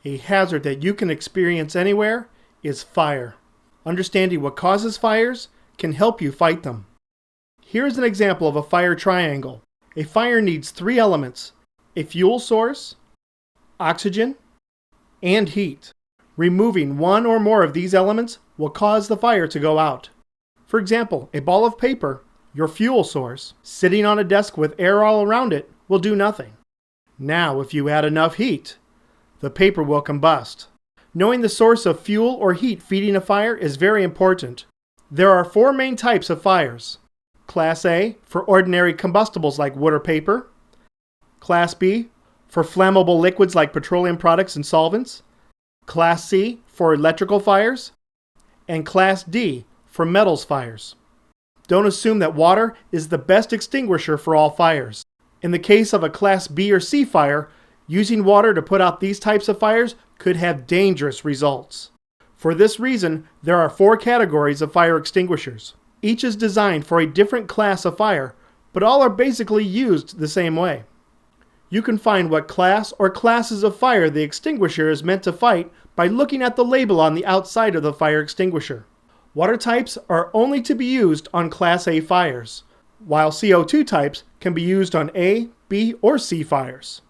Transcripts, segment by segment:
A hazard that you can experience anywhere is fire. Understanding what causes fires can help you fight them. Here's an example of a fire triangle. A fire needs 3 elements: a fuel source, oxygen, and heat. Removing one or more of these elements will cause the fire to go out. For example, a ball of paper, your fuel source, sitting on a desk with air all around it, will do nothing. Now, if you add enough heat, the paper will combust. Knowing the source of fuel or heat feeding a fire is very important. There are 4 main types of fires. Class A, for ordinary combustibles like wood or paper. Class B, for flammable liquids like petroleum products and solvents. Class C, for electrical fires. And Class D, for metals fires. Don't assume that water is the best extinguisher for all fires. In the case of a Class B or C fire, using water to put out these types of fires could have dangerous results. For this reason, there are 4 categories of fire extinguishers. Each is designed for a different class of fire, but all are basically used the same way. You can find what class or classes of fire the extinguisher is meant to fight by looking at the label on the outside of the fire extinguisher. Water types are only to be used on Class A fires, while CO2 types can be used on A, B, or C fires.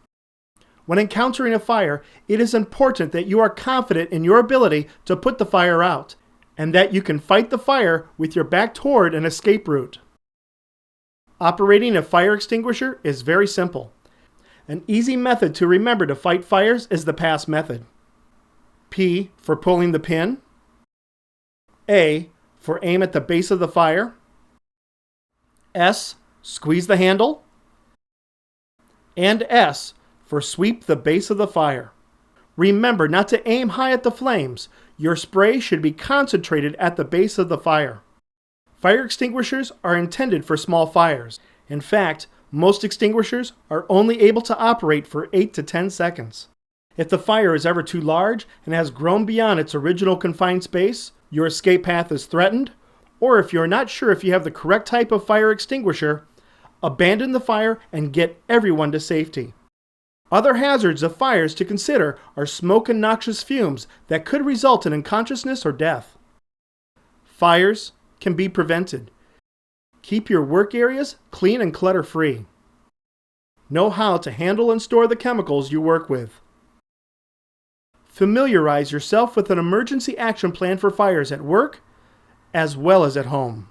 When encountering a fire, it is important that you are confident in your ability to put the fire out, and that you can fight the fire with your back toward an escape route. Operating a fire extinguisher is very simple. An easy method to remember to fight fires is the pass method. P for pulling the pin. A for aim at the base of the fire. S, squeeze the handle. And S for sweep the base of the fire. Remember not to aim high at the flames. Your spray should be concentrated at the base of the fire. Fire extinguishers are intended for small fires. In fact, most extinguishers are only able to operate for 8 to 10 seconds. If the fire is ever too large and has grown beyond its original confined space, your escape path is threatened, or if you're not sure if you have the correct type of fire extinguisher, abandon the fire and get everyone to safety. Other hazards of fires to consider are smoke and noxious fumes that could result in unconsciousness or death. Fires can be prevented. Keep your work areas clean and clutter-free. Know how to handle and store the chemicals you work with. Familiarize yourself with an emergency action plan for fires at work as well as at home.